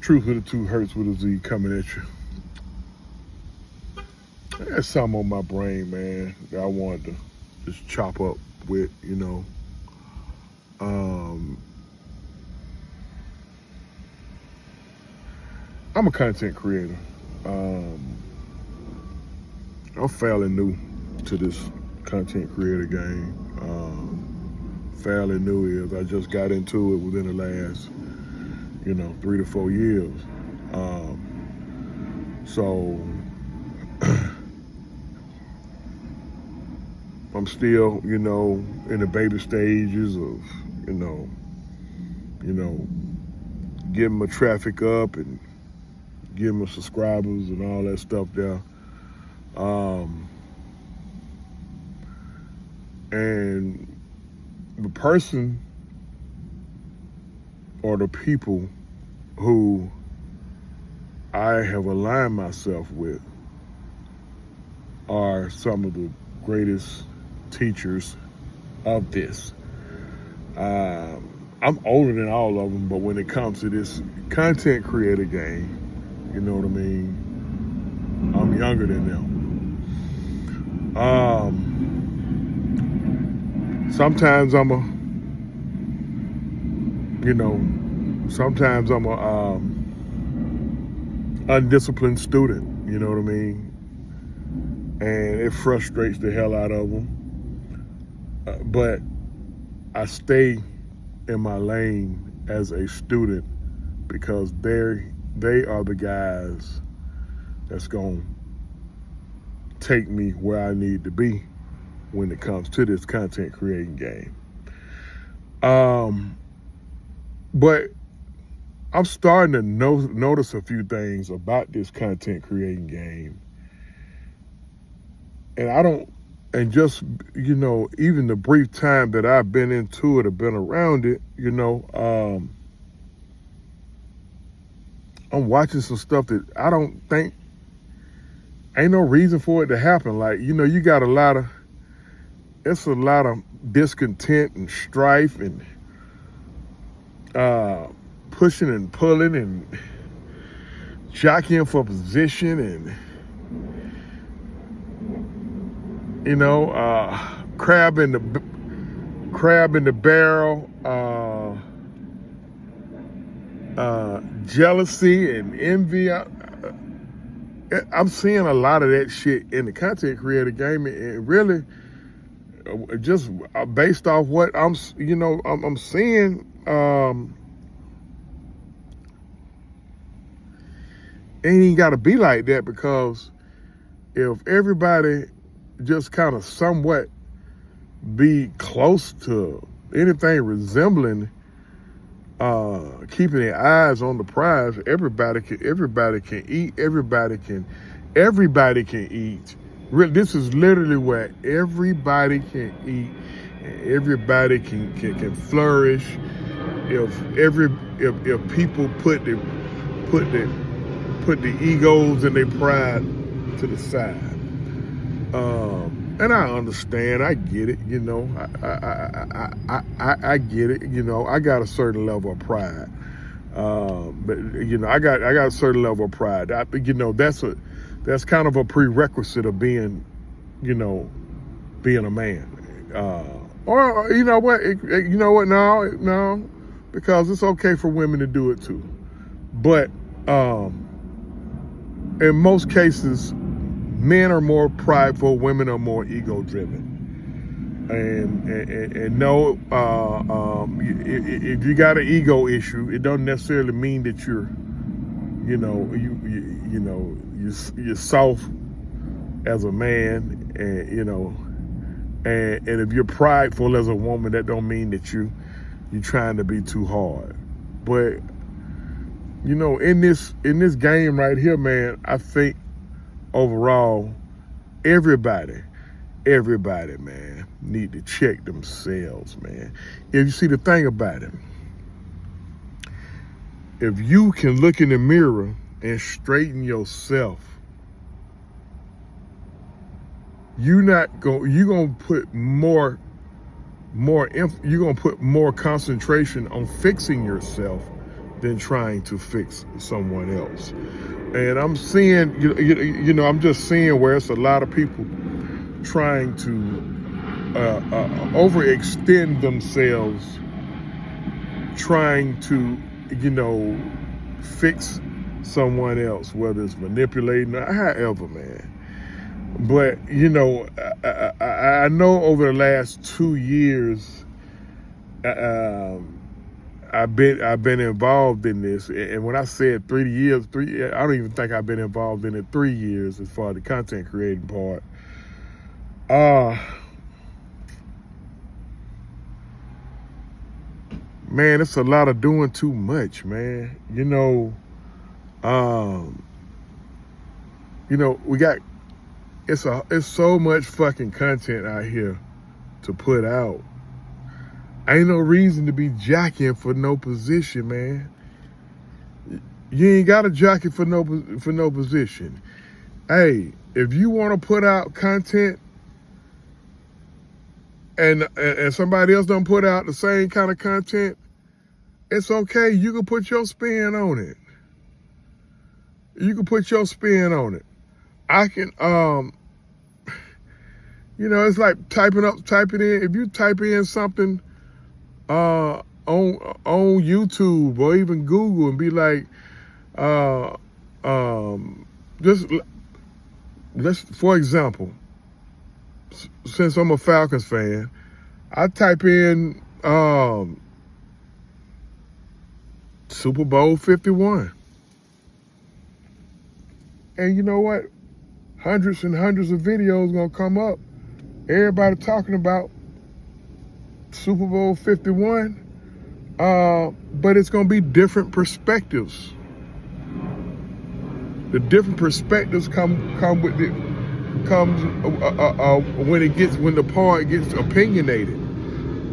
Truth with the Two Hurts with a Z coming at you. There's something on my brain, man, that I wanted to just chop up with, I'm a content creator. I'm fairly new to this content creator game. Fairly new is I just got into it within the last, 3 to 4 years. So I'm still, in the baby stages of, getting my traffic up and getting my subscribers and all that stuff there. And the person or the people who I have aligned myself with are some of the greatest teachers of this. I'm older than all of them, but when it comes to this content creator game, you know what I mean? I'm younger than them. Sometimes I'm a undisciplined student, you know what I mean? And it frustrates the hell out of them. But I stay in my lane as a student because they are the guys that's going to take me where I need to be when it comes to this content creating game. But I'm starting to notice a few things about this content creating game. And just, even the brief time that I've been into it or been around it, I'm watching some stuff that I don't think, ain't no reason for it to happen. Like, you got it's a lot of discontent and strife and pushing and pulling and jockeying for position and, crab in the barrel, jealousy and envy. I'm seeing a lot of that shit in the content creator game, and really, just based off what I'm seeing. It ain't got to be like that, because if everybody just kind of somewhat be close to anything resembling keeping their eyes on the prize, everybody can eat, everybody can eat. This is literally where everybody can eat and everybody can flourish if people put the egos and their pride to the side. And I understand, I get it, I get it, I got a certain level of pride. But I got a certain level of pride. That's kind of a prerequisite of being a man. Or you know what, no, because it's okay for women to do it too. But in most cases, men are more prideful, women are more ego-driven. And no, if you got an ego issue, it doesn't necessarily mean that you're soft as a man, and if you're prideful as a woman, that don't mean that you're trying to be too hard. But in this game right here, man, I think overall, everybody, man, need to check themselves, man. If you see the thing about it, if you can look in the mirror and straighten yourself, you're gonna put more concentration on fixing yourself than trying to fix someone else. And I'm seeing, I'm just seeing where it's a lot of people trying to overextend themselves, trying to, fix someone else, whether it's manipulating or however, man. But, I know over the last 2 years, I've been involved in this, and when I said 3 years, I don't even think I've been involved in it 3 years as far as the content creating part. Man, it's a lot of doing too much, man. We got it's so much fucking content out here to put out. Ain't no reason to be jockeying for no position, man. You ain't got to jockey for no position. Hey, if you want to put out content and somebody else don't put out the same kind of content, it's okay. You can put your spin on it. I can, it's like typing in. If you type in something on YouTube or even Google and be like, for example, since I'm a Falcons fan, I type in Super Bowl 51. And you know what? Hundreds and hundreds of videos gonna come up. Everybody talking about Super Bowl 51, but it's gonna be different perspectives. The different perspectives come with it. When the part gets opinionated.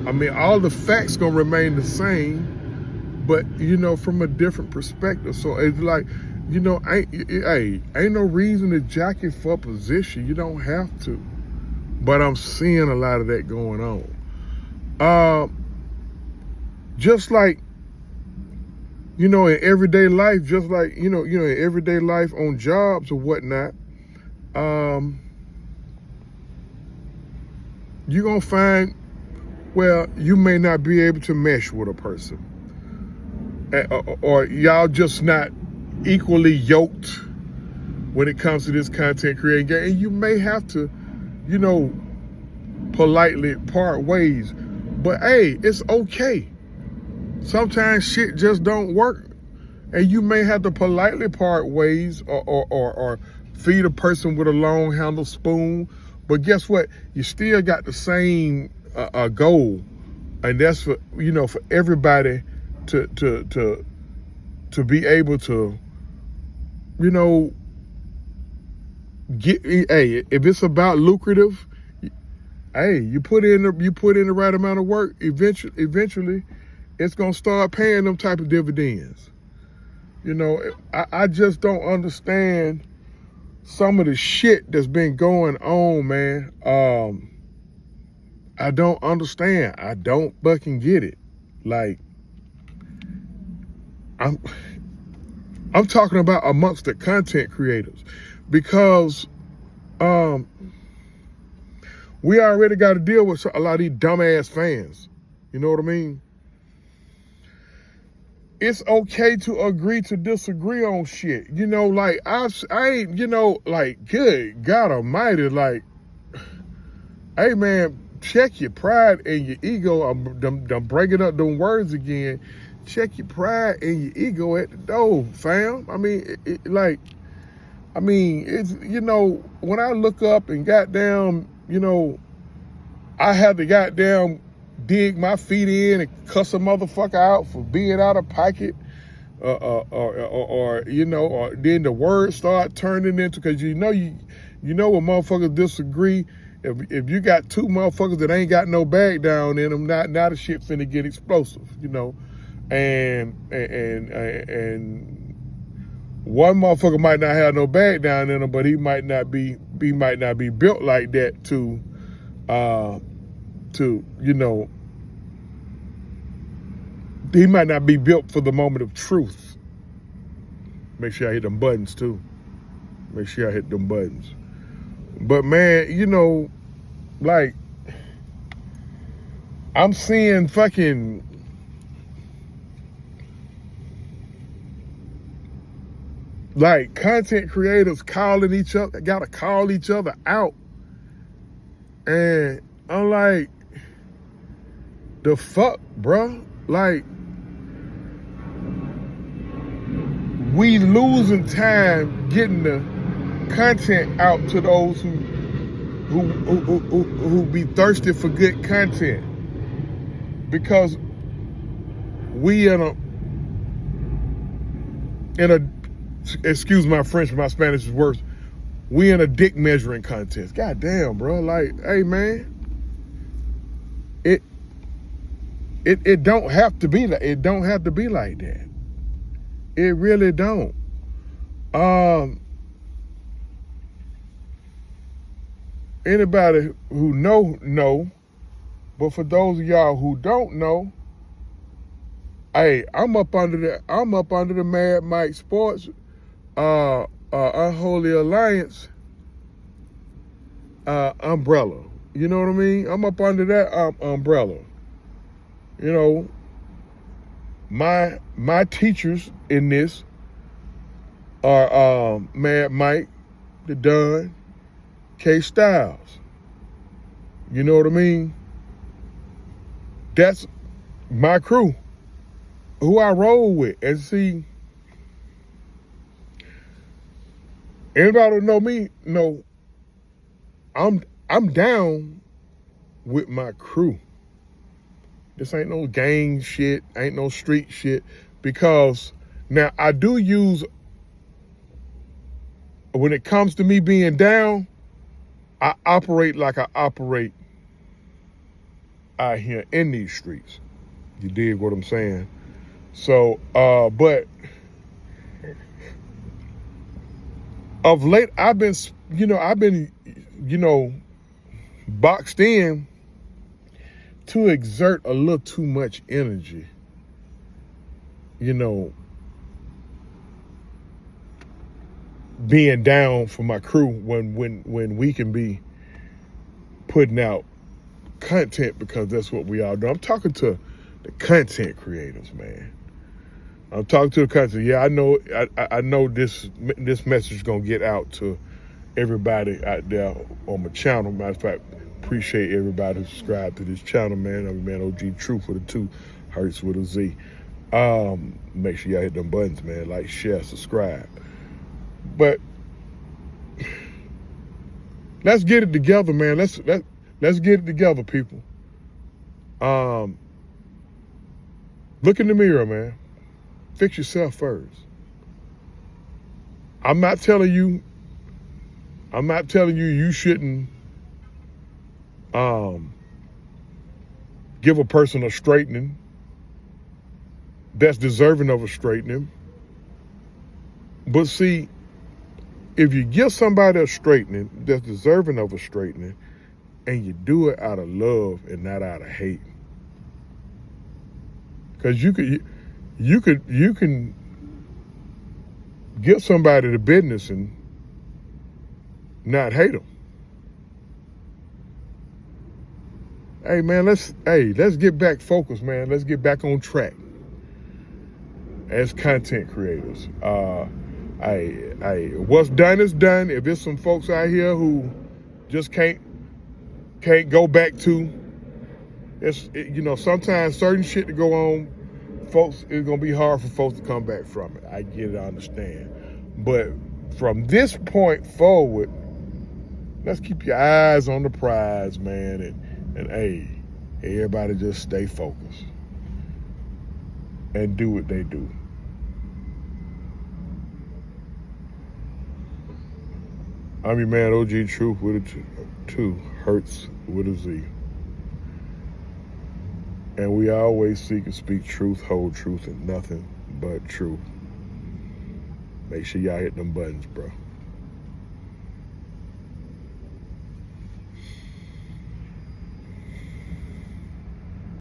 I mean, all the facts gonna remain the same, but from a different perspective. So it's like, ain't no reason to jockey for position. You don't have to. But I'm seeing a lot of that going on. Just like, in everyday life, just like, in everyday life on jobs or whatnot, you're going to find, well, you may not be able to mesh with a person. Or y'all just not equally yoked when it comes to this content creating game. And you may have to, politely part ways. But hey, it's okay. Sometimes shit just don't work. And you may have to politely part ways or feed a person with a long handled spoon. But guess what? You still got the same goal. And that's for everybody to be able to, if it's about lucrative, hey, you put in the right amount of work, eventually it's gonna start paying them type of dividends. I just don't understand some of the shit that's been going on, man. I don't understand. I don't fucking get it. Like, I'm talking about amongst the content creators, because we already got to deal with a lot of these dumbass fans. You know what I mean? It's okay to agree to disagree on shit. Like I ain't, like, good God Almighty, like, hey man, check your pride and your ego. I'm breaking up them words again. Check your pride and your ego at the door, fam. I mean, it's when I look up and goddamn, I have to goddamn dig my feet in and cuss a motherfucker out for being out of pocket, or then the words start turning into, because when motherfuckers disagree, if you got two motherfuckers that ain't got no bag down in them, now the shit finna get explosive, and one motherfucker might not have no bag down in him, but he might not be built like that to he might not be built for the moment of truth. Make sure I hit them buttons too. Make sure I hit them buttons. But man, you know, like, I'm seeing fucking like content creators calling each other, gotta call each other out. And I'm like, the fuck, bruh? Like, we losing time getting the content out to those who be thirsty for good content, because we in a excuse my French, my Spanish is worse. We in a dick measuring contest. God damn, bro. Like, hey man, it don't have to be like, it don't have to be like that. It really don't. Anybody who know, but for those of y'all who don't know, hey, I'm up under the Mad Mike Sports Unholy Alliance umbrella. You know what I mean? I'm up under that umbrella. You know, my teachers in this are Mad Mike, the Don, K Styles. You know what I mean? That's my crew, who I roll with. And see, anybody who know me know I'm down with my crew. This ain't no gang shit, ain't no street shit, because now I do use, when it comes to me being down, I operate like I operate out here in these streets. You dig what I'm saying? So, but of late, I've been boxed in to exert a little too much energy, being down for my crew when we can be putting out content, because that's what we all do. I'm talking to the content creators, man. I'm talking to the content. Yeah, I know this message is gonna get out to everybody out there on my channel. Matter of fact, appreciate everybody who subscribed to this channel, man. I'm your man OG Truth with a 2, Hurts with a Z. Make sure y'all hit them buttons, man. Like, share, subscribe. But let's get it together, man. Let's get it together, people. Look in the mirror, man. Fix yourself first. I'm not telling you you shouldn't give a person a straightening that's deserving of a straightening. But see, if you give somebody a straightening that's deserving of a straightening, and you do it out of love and not out of hate, because you can give somebody the business and not hate them. Hey man, let's get back focused, man. Let's get back on track as content creators. What's done is done. If there's some folks out here who just can't go back to, sometimes certain shit to go on, folks, it's gonna be hard for folks to come back from it. I get it, I understand. But from this point forward, let's keep your eyes on the prize, man, and hey, everybody just stay focused and do what they do. I'm your man OG Truth with a 2, Hurts with a Z. And we always seek and speak truth, hold truth, and nothing but truth. Make sure y'all hit them buttons, bro.